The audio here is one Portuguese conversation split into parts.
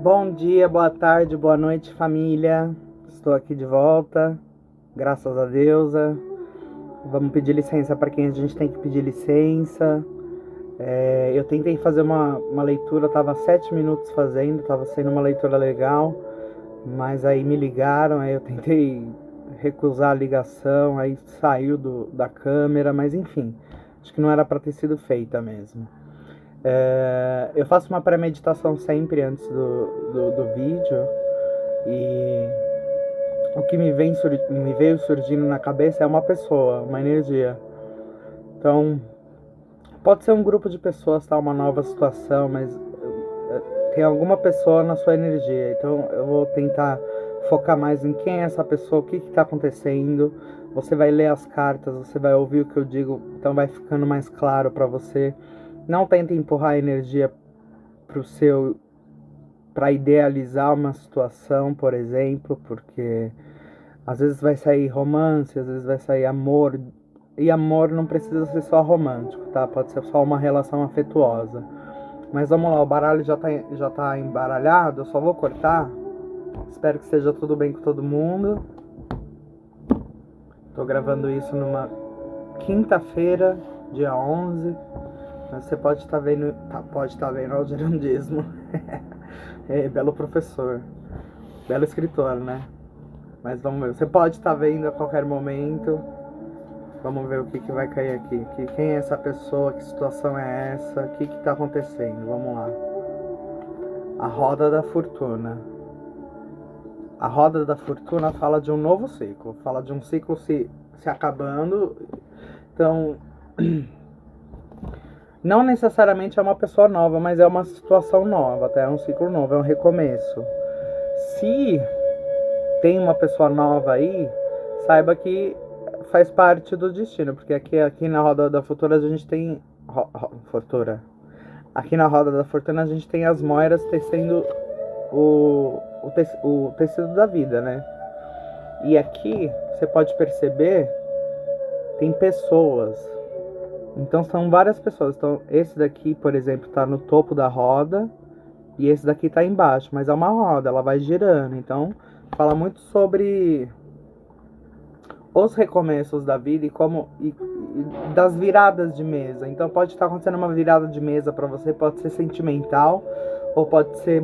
Bom dia, boa tarde, boa noite, família. Estou aqui de volta, graças a Deus. Vamos pedir licença para quem a gente tem que pedir licença. Eu tentei fazer uma leitura, estava 7 minutos fazendo, estava sendo uma leitura legal, mas aí me ligaram, aí eu tentei recusar a ligação, aí saiu da câmera, mas enfim, acho que não era para ter sido feita mesmo. Eu faço uma pré-meditação sempre antes do vídeo e o que me veio surgindo na cabeça é uma pessoa, uma energia. Então, pode ser um grupo de pessoas, tá? Uma nova situação, mas tem alguma pessoa na sua energia. Então, eu vou tentar focar mais em quem é essa pessoa, o que está acontecendo. Você vai ler as cartas, você vai ouvir o que eu digo, então vai ficando mais claro para você. Não tente empurrar a energia para idealizar uma situação, por exemplo, porque às vezes vai sair romance, às vezes vai sair amor. E amor não precisa ser só romântico, tá? Pode ser só uma relação afetuosa. Mas vamos lá, o baralho já tá embaralhado, eu só vou cortar. Espero que esteja tudo bem com todo mundo. Tô gravando isso numa quinta-feira, dia 11. Mas você pode estar vendo. Pode estar vendo o gerundismo. Belo professor. Belo escritor, né? Mas vamos ver. Você pode estar vendo a qualquer momento. Vamos ver o que vai cair aqui. Quem é essa pessoa? Que situação é essa? O que está acontecendo? Vamos lá. A roda da fortuna. A roda da fortuna fala de um novo ciclo. Fala de um ciclo se acabando. Então, não necessariamente é uma pessoa nova, mas é uma situação nova, tá? É um ciclo novo, é um recomeço. Se tem uma pessoa nova aí, saiba que faz parte do destino, porque aqui na roda da fortuna a gente tem fortuna. Aqui na roda da fortuna a gente tem as moiras tecendo o tecido da vida, né? E aqui você pode perceber tem pessoas. Então são várias pessoas. Então esse daqui, por exemplo, tá no topo da roda e esse daqui tá embaixo, mas é uma roda, ela vai girando. Então fala muito sobre os recomeços da vida e das viradas de mesa. Então pode estar acontecendo uma virada de mesa para você, pode ser sentimental ou pode ser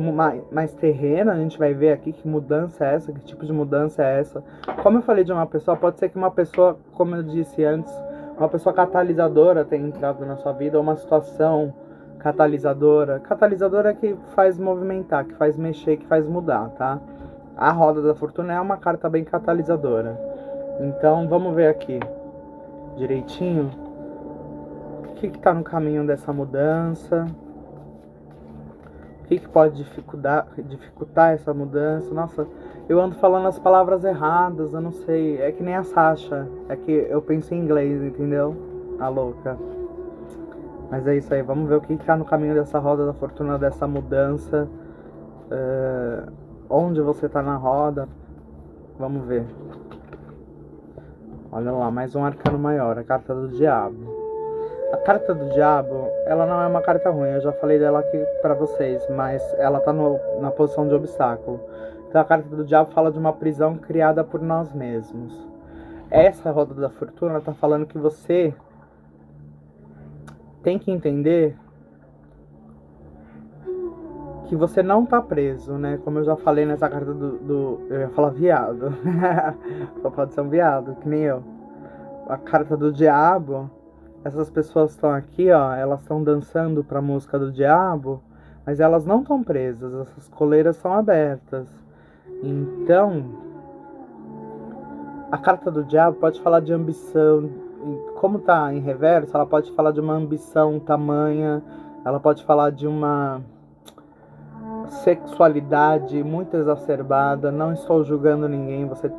mais terrena. A gente vai ver aqui que mudança é essa, que tipo de mudança é essa. Como eu falei de uma pessoa, pode ser que uma pessoa, como eu disse antes, uma pessoa catalisadora tenha entrado na sua vida, ou uma situação catalisadora. Catalisadora é que faz movimentar, que faz mexer, que faz mudar, tá? A roda da fortuna é uma carta bem catalisadora. Então vamos ver aqui direitinho o que está no caminho dessa mudança, o que pode dificultar essa mudança. Nossa, eu ando falando as palavras erradas, eu não sei, é que nem a Sasha, é que eu penso em inglês, entendeu? A louca. Mas é isso aí, vamos ver o que está no caminho dessa roda da fortuna, dessa mudança. Onde você está na roda, vamos ver. Olha lá, mais um arcano maior, a carta do diabo. A carta do diabo, ela não é uma carta ruim, eu já falei dela aqui pra vocês, mas ela tá na posição de obstáculo. Então a carta do diabo fala de uma prisão criada por nós mesmos. Essa roda da fortuna tá falando que você tem que entender que você não tá preso, né? Como eu já falei nessa carta eu ia falar viado. Só pode ser um viado, que nem eu. A carta do diabo, essas pessoas estão aqui, ó, elas estão dançando pra música do diabo, mas elas não estão presas, essas coleiras são abertas. Então, a carta do diabo pode falar de ambição, como tá em reverso, ela pode falar de uma ambição tamanha, ela pode falar de uma sexualidade muito exacerbada. Não estou julgando ninguém, você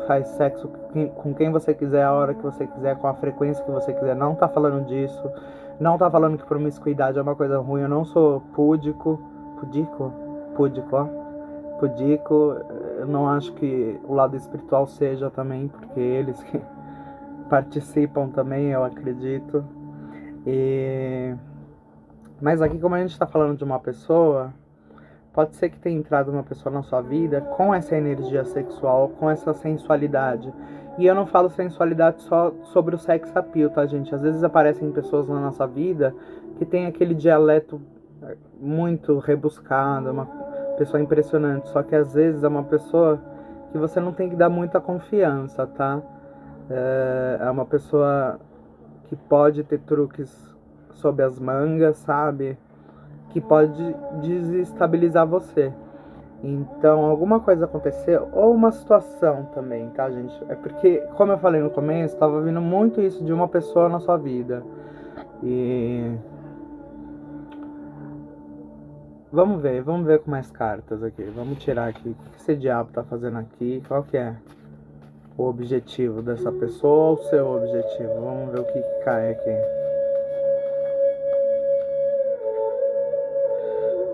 faz sexo com quem você quiser, a hora que você quiser, com a frequência que você quiser. Não tá falando disso. Não tá falando que promiscuidade é uma coisa ruim. Eu não sou pudico, ó. Pudico. Eu não acho que o lado espiritual seja também, porque eles que participam também, eu acredito. Mas aqui, como a gente tá falando de uma pessoa, pode ser que tenha entrado uma pessoa na sua vida com essa energia sexual, com essa sensualidade. E eu não falo sensualidade só sobre o sex appeal, tá, gente? Às vezes aparecem pessoas na nossa vida que tem aquele dialeto muito rebuscado, uma pessoa impressionante. Só que às vezes é uma pessoa que você não tem que dar muita confiança, tá? É uma pessoa que pode ter truques sob as mangas, sabe? Que pode desestabilizar você. Então, alguma coisa aconteceu, ou uma situação também, tá, gente? É porque, como eu falei no começo, tava vindo muito isso de uma pessoa na sua vida. E vamos ver com mais cartas aqui. Vamos tirar aqui. O que esse diabo tá fazendo aqui? Qual que é o objetivo dessa pessoa ou o seu objetivo? Vamos ver o que cai aqui.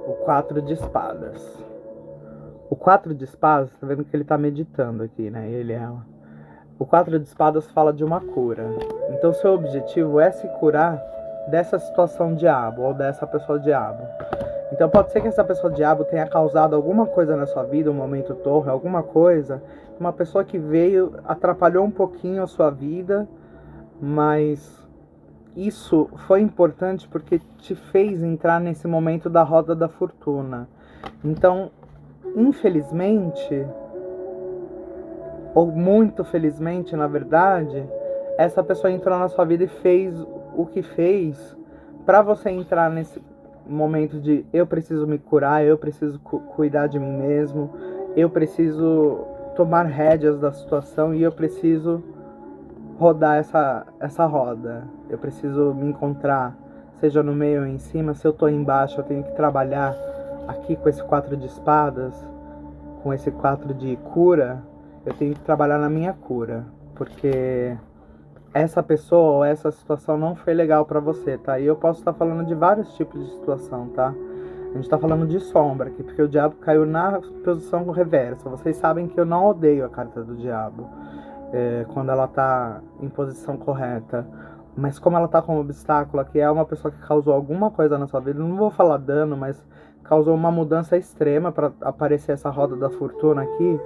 O 4 de espadas. O 4 de espadas, tá vendo que ele tá meditando aqui, né? Ele e ela. O 4 de espadas fala de uma cura. Então, seu objetivo é se curar dessa situação diabo ou dessa pessoa diabo. Então, pode ser que essa pessoa diabo tenha causado alguma coisa na sua vida, um momento torre, alguma coisa. Uma pessoa que veio, atrapalhou um pouquinho a sua vida, mas isso foi importante porque te fez entrar nesse momento da roda da fortuna. Então, infelizmente, ou muito felizmente, na verdade, essa pessoa entrou na sua vida e fez o que fez para você entrar nesse momento de eu preciso me curar, eu preciso cuidar de mim mesmo, eu preciso tomar rédeas da situação e eu preciso rodar essa roda. Eu preciso me encontrar, seja no meio ou em cima. Se eu tô embaixo, eu tenho que trabalhar aqui com esse 4 de espadas, com esse 4 de cura. Eu tenho que trabalhar na minha cura, porque essa pessoa ou essa situação não foi legal pra você, tá? E eu posso estar falando de vários tipos de situação, tá? A gente tá falando de sombra aqui, porque o diabo caiu na posição reversa. Vocês sabem que eu não odeio a carta do diabo quando ela tá em posição correta. Mas como ela tá como obstáculo aqui, é uma pessoa que causou alguma coisa na sua vida. Não vou falar dano, mas causou uma mudança extrema para aparecer essa roda da fortuna aqui.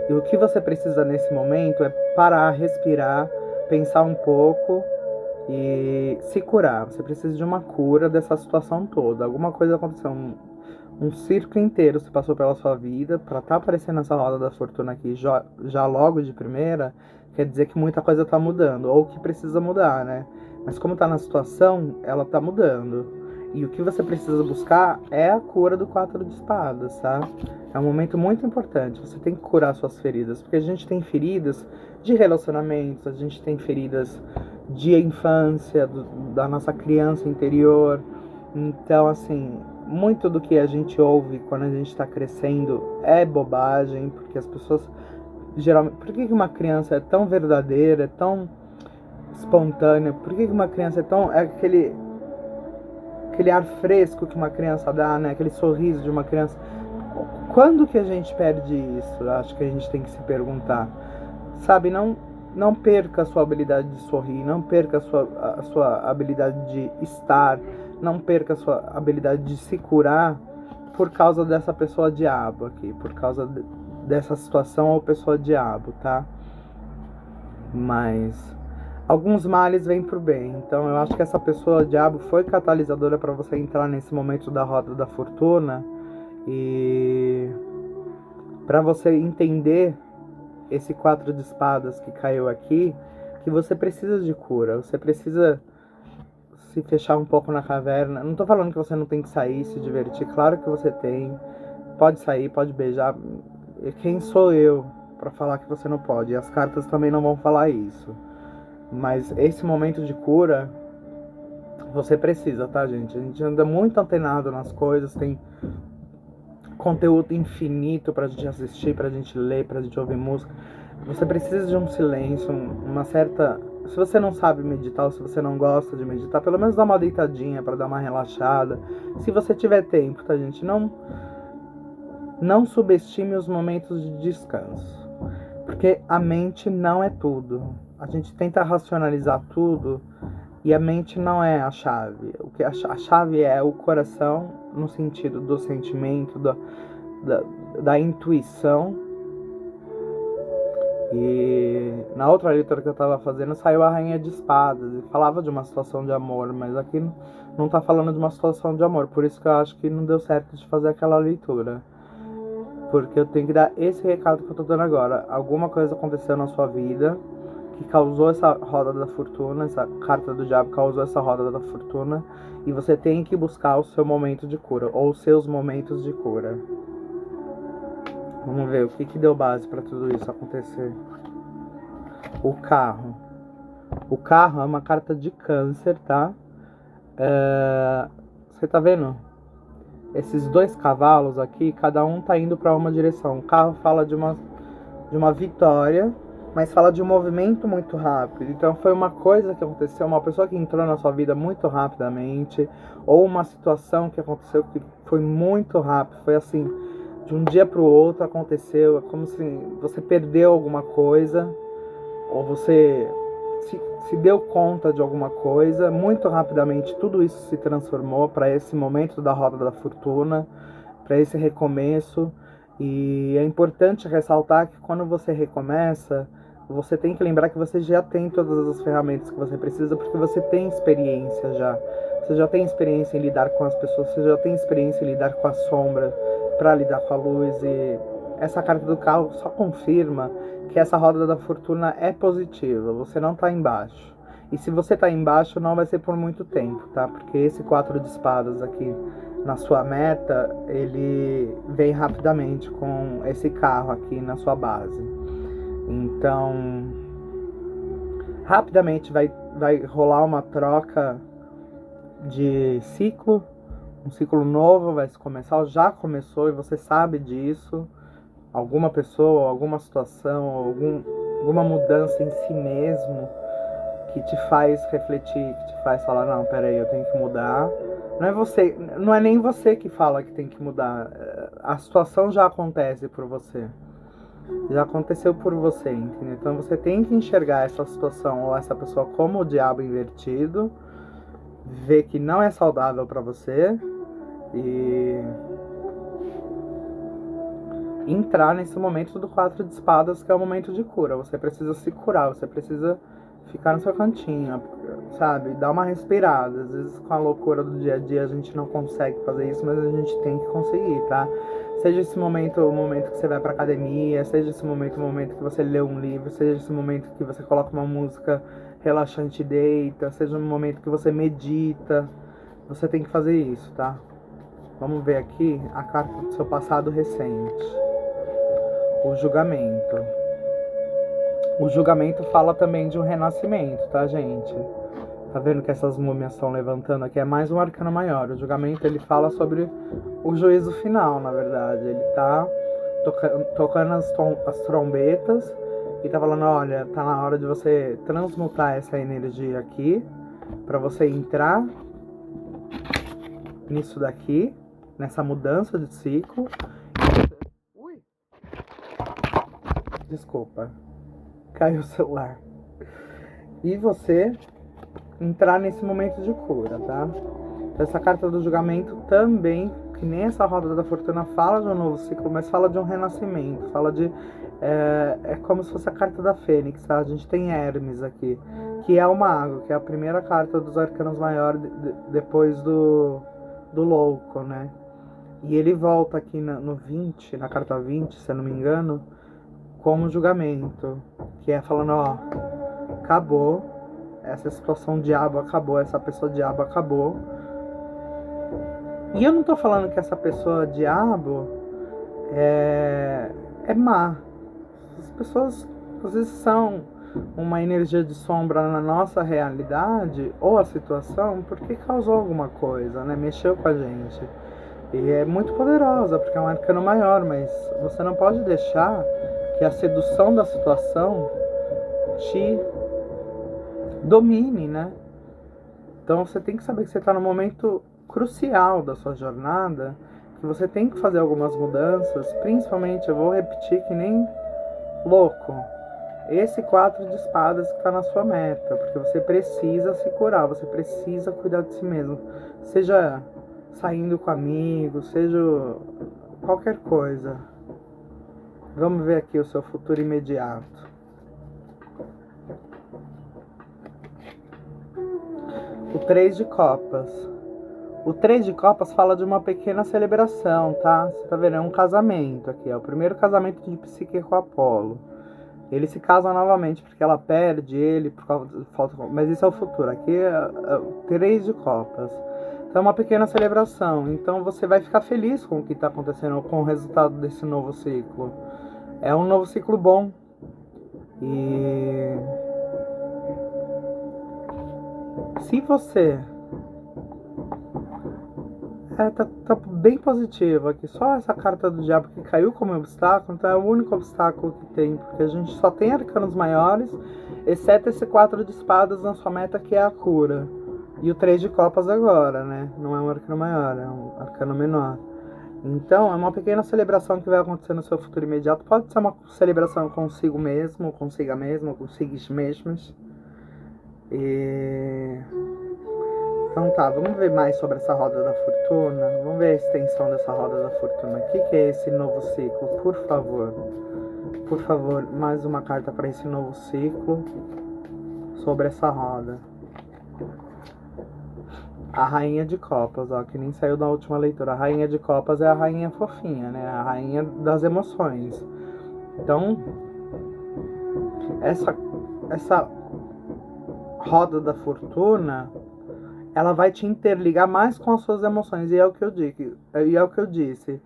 E o que você precisa nesse momento é parar, respirar, pensar um pouco e se curar. Você precisa de uma cura dessa situação toda. Alguma coisa aconteceu, um circo inteiro se passou pela sua vida para estar aparecendo essa roda da fortuna aqui já logo de primeira. Quer dizer que muita coisa tá mudando, ou que precisa mudar, né? Mas como tá na situação, ela tá mudando. E o que você precisa buscar é a cura do 4 de espadas, tá? É um momento muito importante. Você tem que curar suas feridas, porque a gente tem feridas de relacionamentos, a gente tem feridas de infância, da nossa criança interior. Então, assim, muito do que a gente ouve quando a gente tá crescendo é bobagem, porque as pessoas geralmente... Por que uma criança é tão verdadeira, é tão espontânea? Por que uma criança é tão... É aquele ar fresco que uma criança dá, né? Aquele sorriso de uma criança. Quando que a gente perde isso? Acho que a gente tem que se perguntar. Sabe, não perca a sua habilidade de sorrir, não perca a sua habilidade de estar, não perca a sua habilidade de se curar por causa dessa pessoa diabo aqui, por causa dessa situação ou pessoa diabo, tá? Mas alguns males vêm pro bem. Então eu acho que essa pessoa diabo foi catalisadora para você entrar nesse momento da roda da fortuna e para você entender esse 4 de espadas que caiu aqui, que você precisa de cura, você precisa se fechar um pouco na caverna. Não tô falando que você não tem que sair, se divertir, claro que você tem. Pode sair, pode beijar. Quem sou eu para falar que você não pode? E as cartas também não vão falar isso. Mas esse momento de cura, você precisa, tá, gente? A gente anda muito antenado nas coisas, tem conteúdo infinito pra gente assistir, pra gente ler, pra gente ouvir música. Você precisa de um silêncio, uma certa... Se você não sabe meditar, ou se você não gosta de meditar, pelo menos dá uma deitadinha pra dar uma relaxada. Se você tiver tempo, tá, gente? Não subestime os momentos de descanso, porque a mente não é tudo. A gente tenta racionalizar tudo e a mente não é a chave. O que a chave é o coração, no sentido do sentimento, da intuição. E na outra leitura que eu tava fazendo saiu a Rainha de Espadas e falava de uma situação de amor, mas aqui não tá falando de uma situação de amor, por isso que eu acho que não deu certo de fazer aquela leitura. Porque eu tenho que dar esse recado que eu tô dando agora. Alguma coisa aconteceu na sua vida que causou essa roda da fortuna, essa carta do diabo causou essa roda da fortuna, e você tem que buscar o seu momento de cura, ou os seus momentos de cura. Vamos ver o que deu base para tudo isso acontecer. O carro. O carro é uma carta de câncer, tá? Você tá vendo? Esses 2 cavalos aqui, cada um tá indo para uma direção. O carro fala de uma vitória, mas fala de um movimento muito rápido. Então foi uma coisa que aconteceu, uma pessoa que entrou na sua vida muito rapidamente, ou uma situação que aconteceu que foi muito rápido, foi assim, de um dia para o outro aconteceu, é como se você perdeu alguma coisa, ou você se deu conta de alguma coisa, muito rapidamente tudo isso se transformou para esse momento da roda da fortuna, para esse recomeço. E é importante ressaltar que quando você recomeça, você tem que lembrar que você já tem todas as ferramentas que você precisa, porque você tem experiência já. Você já tem experiência em lidar com as pessoas, você já tem experiência em lidar com a sombra, para lidar com a luz. E essa carta do carro só confirma que essa roda da fortuna é positiva, você não tá embaixo. E se você tá embaixo, não vai ser por muito tempo, tá? Porque esse 4 de espadas aqui na sua meta, ele vem rapidamente com esse carro aqui na sua base. Então, rapidamente vai rolar uma troca de ciclo, um ciclo novo vai se começar, já começou e você sabe disso. Alguma pessoa, alguma situação, alguma mudança em si mesmo que te faz refletir, que te faz falar, não, peraí, eu tenho que mudar. Não é nem você que fala que tem que mudar. A situação já acontece por você. Já aconteceu por você, entendeu? Então você tem que enxergar essa situação ou essa pessoa como o diabo invertido, ver que não é saudável pra você e entrar nesse momento do 4 de espadas, que é o momento de cura. Você precisa se curar, você precisa ficar no seu cantinho, sabe? Dar uma respirada. Às vezes com a loucura do dia a dia a gente não consegue fazer isso, mas a gente tem que conseguir, tá? Seja esse momento o momento que você vai pra academia, seja esse momento o momento que você lê um livro, seja esse momento que você coloca uma música relaxante e deita, seja um momento que você medita. Você tem que fazer isso, tá? Vamos ver aqui a carta do seu passado recente. O julgamento. O julgamento fala também de um renascimento, tá, gente? Tá vendo que essas múmias estão levantando aqui? É mais um arcano maior. O julgamento, ele fala sobre o juízo final, na verdade. Ele tá tocando as trombetas e tá falando, olha, tá na hora de você transmutar essa energia aqui pra você entrar nisso daqui, nessa mudança de ciclo. Ui! Desculpa. Caiu o celular. E você entrar nesse momento de cura, tá? Essa carta do julgamento também, que nem essa roda da fortuna, fala de um novo ciclo, mas fala de um renascimento, fala de... É como se fosse a carta da Fênix, tá? A gente tem Hermes aqui, que é o mago, que é a primeira carta dos arcanos maiores depois do louco, né? E ele volta aqui no 20, na carta 20, se eu não me engano, como julgamento, que é falando, ó, acabou, essa situação diabo acabou, essa pessoa diabo acabou. E eu não tô falando que essa pessoa diabo é má. As pessoas às vezes são uma energia de sombra na nossa realidade ou a situação porque causou alguma coisa, né? Mexeu com a gente. E é muito poderosa porque é um arcano maior, mas você não pode deixar que a sedução da situação te domine, né? Então você tem que saber que você está no momento crucial da sua jornada, que você tem que fazer algumas mudanças, principalmente, eu vou repetir que nem louco, esse 4 de espadas que está na sua meta, porque você precisa se curar, você precisa cuidar de si mesmo, seja saindo com amigos, seja qualquer coisa. Vamos ver aqui o seu futuro imediato. O 3 de Copas. O 3 de Copas fala de uma pequena celebração, tá? Você tá vendo? É um casamento aqui. É o primeiro casamento de Psique com Apolo. Eles se casam novamente porque ela perde ele por causa de falta. Mas isso é o futuro. Aqui é o 3 de Copas. Então é uma pequena celebração. Então você vai ficar feliz com o que está acontecendo, com o resultado desse novo ciclo. É um novo ciclo bom. E se você tá bem positivo aqui. Só essa carta do diabo que caiu como obstáculo, então é o único obstáculo que tem, porque a gente só tem arcanos maiores, exceto esse 4 de espadas na sua meta, que é a cura. E o 3 de copas agora, né? Não é um arcano maior, é um arcano menor. Então, é uma pequena celebração que vai acontecer no seu futuro imediato. Pode ser uma celebração consigo mesmo, consiga mesmo, consigo mesmos. Então tá, vamos ver mais sobre essa roda da fortuna. Vamos ver a extensão dessa roda da fortuna. O que é esse novo ciclo? Por favor. Por favor, mais uma carta para esse novo ciclo sobre essa roda. A rainha de copas, ó, que nem saiu da última leitura. A rainha de copas é a rainha fofinha, né? A rainha das emoções. Então, essa roda da fortuna, ela vai te interligar mais com as suas emoções. E é o que eu disse.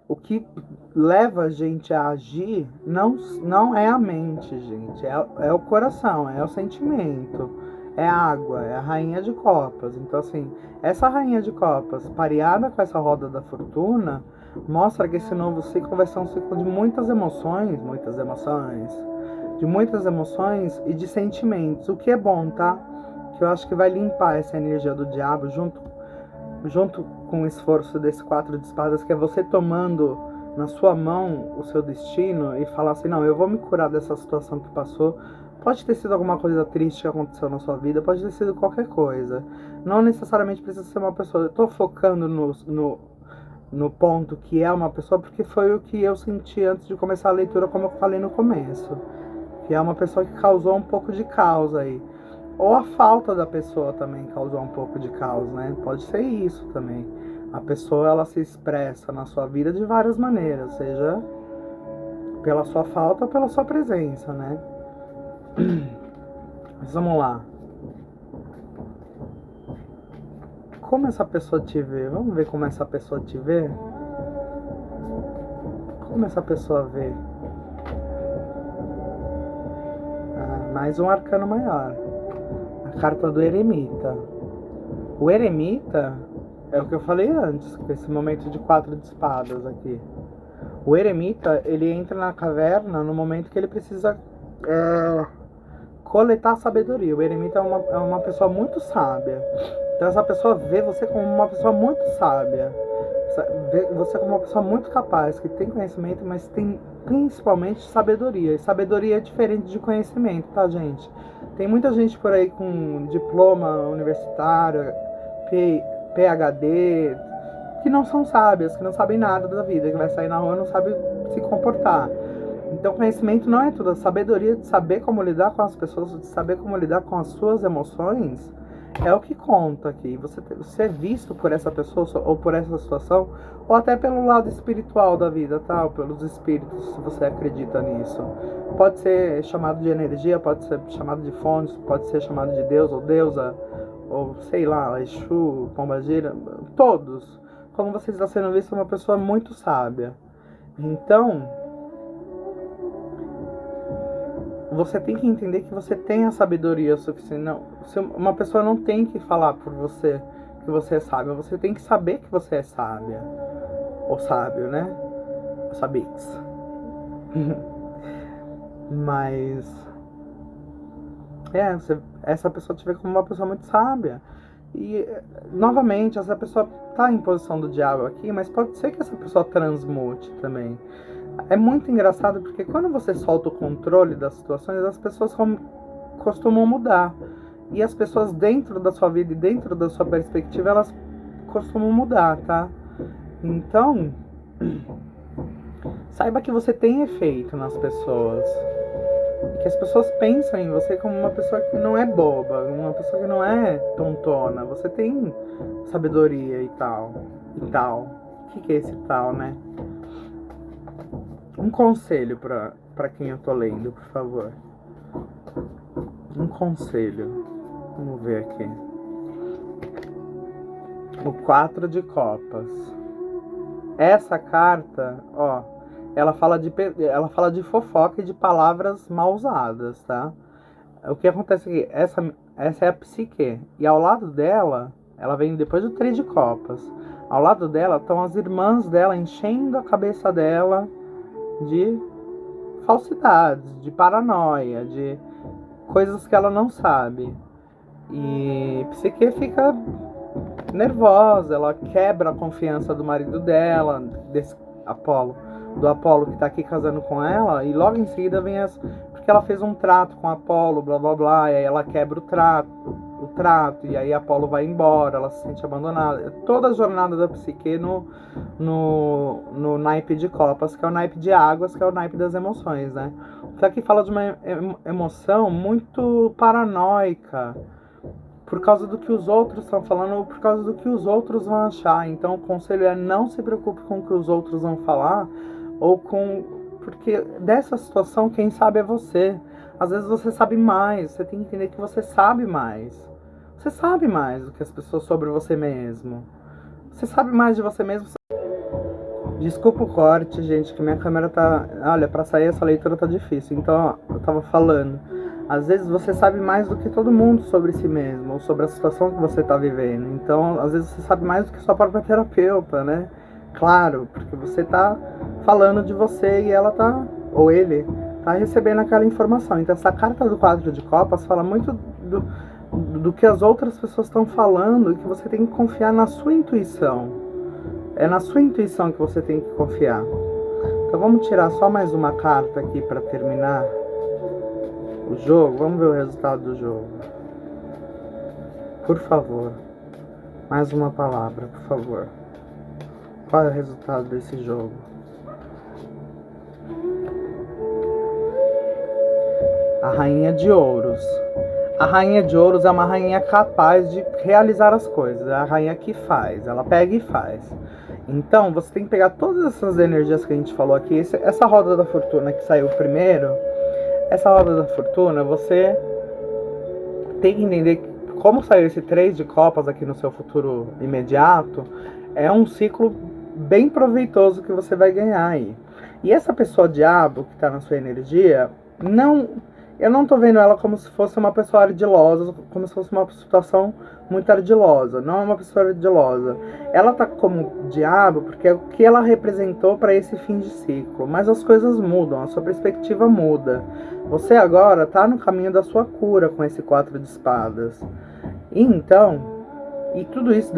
O que leva a gente a agir não é a mente, gente. É o coração, é o sentimento. É a água, é a rainha de copas. Então, assim, essa rainha de copas, pareada com essa roda da fortuna, mostra que esse novo ciclo vai ser um ciclo de muitas emoções e de sentimentos. O que é bom, tá? Que eu acho que vai limpar essa energia do diabo junto com o esforço desse 4 de espadas, que é você tomando na sua mão o seu destino e falar assim, não, eu vou me curar dessa situação que passou. Pode ter sido alguma coisa triste que aconteceu na sua vida, pode ter sido qualquer coisa. Não necessariamente precisa ser uma pessoa. Eu tô focando no ponto que é uma pessoa, porque foi o que eu senti antes de começar a leitura, como eu falei no começo. Que é uma pessoa que causou um pouco de caos aí. Ou a falta da pessoa também causou um pouco de caos, né? Pode ser isso também. A pessoa, ela se expressa na sua vida de várias maneiras, seja pela sua falta ou pela sua presença, né? Mas vamos lá. Como essa pessoa te vê? Vamos ver como essa pessoa te vê? Como essa pessoa vê? Mais um arcano maior. A carta do eremita. O eremita é o que eu falei antes, com esse momento de 4 de espadas aqui. O eremita, ele entra na caverna no momento que ele precisa coletar sabedoria. O eremita é uma pessoa muito sábia. Então essa pessoa vê você como uma pessoa muito sábia. Vê você como uma pessoa muito capaz, que tem conhecimento, mas tem principalmente sabedoria. E sabedoria é diferente de conhecimento, tá, gente? Tem muita gente por aí com diploma universitário, PhD, que não são sábias, que não sabem nada da vida, que vai sair na rua e não sabe se comportar. Então, conhecimento não é tudo. A sabedoria de saber como lidar com as pessoas, de saber como lidar com as suas emoções, é o que conta aqui. Você é visto por essa pessoa ou por essa situação, ou até pelo lado espiritual da vida, tá? Ou pelos espíritos, se você acredita nisso. Pode ser chamado de energia, pode ser chamado de fontes, pode ser chamado de Deus ou deusa, ou sei lá, Exu, Pombagira, todos. Como você está sendo visto, é uma pessoa muito sábia. Então, você tem que entender que você tem a sabedoria suficiente. Não, uma pessoa não tem que falar por você que você é sábia. Você tem que saber que você é sábia. Ou sábio, né? Sabix. Mas essa pessoa te vê como uma pessoa muito sábia. E, novamente, essa pessoa tá em posição do diabo aqui, mas pode ser que essa pessoa transmute também. É muito engraçado porque quando você solta o controle das situações, as pessoas costumam mudar. E as pessoas dentro da sua vida e dentro da sua perspectiva, elas costumam mudar, tá? Então, saiba que você tem efeito nas pessoas. Que as pessoas pensam em você como uma pessoa que não é boba, uma pessoa que não é tontona. Você tem sabedoria e tal. E tal. O que é esse tal, né? Um conselho pra quem eu tô lendo, por favor. Um conselho. Vamos ver aqui. O 4 de copas. Essa carta, ó, ela fala de fofoca e de palavras mal usadas, tá? O que acontece aqui, essa é a psique. E ao lado dela, ela vem depois do 3 de copas. Ao lado dela estão as irmãs dela enchendo a cabeça dela de falsidades, de paranoia, de coisas que ela não sabe. E psique fica nervosa, ela quebra a confiança do marido dela, desse Apolo, do Apolo que tá aqui casando com ela, e logo em seguida vem porque ela fez um trato com Apolo, blá blá blá, e aí ela quebra o trato, e aí Apolo vai embora, ela se sente abandonada. Toda a jornada da psique no naipe de copas, que é o naipe de águas, que é o naipe das emoções, né? Então aqui fala de uma emoção muito paranoica, por causa do que os outros estão falando ou por causa do que os outros vão achar. Então o conselho é: não se preocupe com o que os outros vão falar, ou com... porque dessa situação quem sabe é você. Às vezes você sabe mais, você tem que entender que você sabe mais. Você sabe mais do que as pessoas sobre você mesmo. Você sabe mais de você mesmo. Desculpa o corte, gente, que minha câmera tá... Olha, pra sair essa leitura tá difícil. Então, ó, eu tava falando. Às vezes você sabe mais do que todo mundo sobre si mesmo, ou sobre a situação que você tá vivendo. Então, às vezes você sabe mais do que sua própria terapeuta, né? Claro, porque você tá falando de você e ela tá... Ou ele tá recebendo aquela informação. Então, essa carta do 4 de copas fala muito do que as outras pessoas estão falando, e que você tem que confiar na sua intuição. É na sua intuição que você tem que confiar. Então vamos tirar só mais uma carta aqui para terminar o jogo. Vamos ver o resultado do jogo. Por favor. Mais uma palavra, por favor. Qual é o resultado desse jogo? A Rainha de Ouros. A Rainha de Ouros é uma rainha capaz de realizar as coisas. É a rainha que faz. Ela pega e faz. Então, você tem que pegar todas essas energias que a gente falou aqui. Essa roda da fortuna que saiu primeiro, essa roda da fortuna, você tem que entender que, como saiu esse 3 de copas aqui no seu futuro imediato, é um ciclo bem proveitoso que você vai ganhar aí. E essa pessoa diabo que está na sua energia, eu não tô vendo ela como se fosse uma pessoa ardilosa, como se fosse uma situação muito ardilosa. Não é uma pessoa ardilosa. Ela tá como diabo porque é o que ela representou para esse fim de ciclo. Mas as coisas mudam, a sua perspectiva muda. Você agora tá no caminho da sua cura com esse 4 de espadas. E tudo isso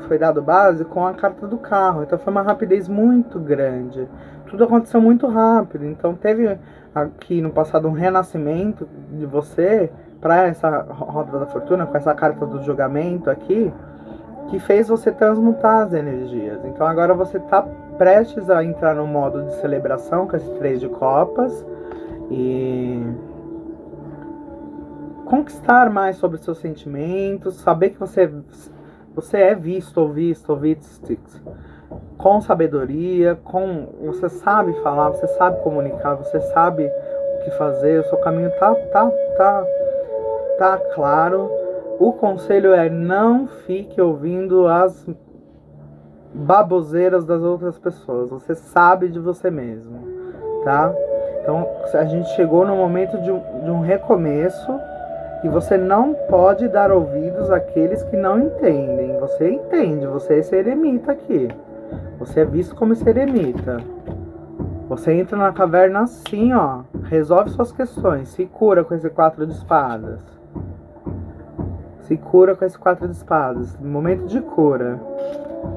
foi dado base com a carta do carro. Então foi uma rapidez muito grande. Tudo aconteceu muito rápido. Então teve aqui no passado um renascimento de você para essa roda da fortuna, com essa carta do julgamento aqui, que fez você transmutar as energias. Então agora você está prestes a entrar no modo de celebração com esse 3 de copas e conquistar mais sobre os seus sentimentos, saber que você é visto ou com sabedoria, você sabe falar, você sabe comunicar, você sabe o que fazer, o seu caminho tá claro. O conselho é: não fique ouvindo as baboseiras das outras pessoas. Você sabe de você mesmo, tá? Então a gente chegou no momento de um recomeço, e você não pode dar ouvidos àqueles que não entendem. Você entende, você é esse eremita aqui. Você é visto como esse eremita. Você entra na caverna assim, ó. Resolve suas questões. Se cura com esse 4 de espadas. Se cura com esse 4 de espadas. Momento de cura.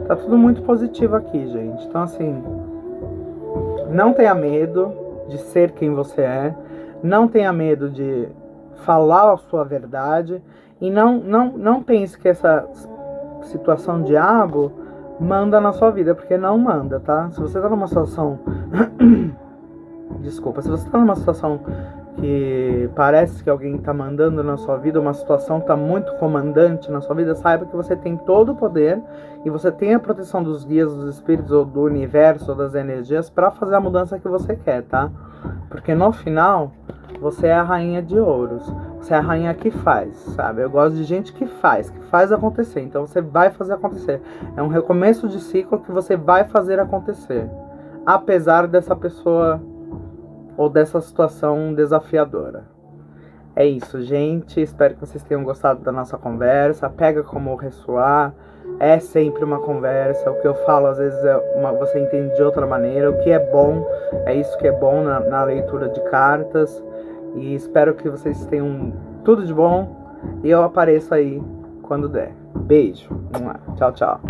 Tá tudo muito positivo aqui, gente. Então, assim, não tenha medo de ser quem você é. Não tenha medo de falar a sua verdade. E não pense que situação diabo manda na sua vida, porque não manda, tá? Se você tá numa situação desculpa, se você tá numa situação que parece que alguém tá mandando na sua vida, uma situação tá muito comandante na sua vida, saiba que você tem todo o poder e você tem a proteção dos guias, dos espíritos ou do universo ou das energias para fazer a mudança que você quer, tá? Porque no final você é a rainha de ouros, você é a rainha que faz, sabe? Eu gosto de gente que faz acontecer, então você vai fazer acontecer. É um recomeço de ciclo que você vai fazer acontecer, apesar dessa pessoa ou dessa situação desafiadora. É isso, gente. Espero que vocês tenham gostado da nossa conversa. Pega como ressoar. É sempre uma conversa. O que eu falo, às vezes, você entende de outra maneira. O que é bom, é isso que é bom na leitura de cartas. E espero que vocês tenham tudo de bom. E eu apareço aí quando der. Beijo. Tchau, tchau.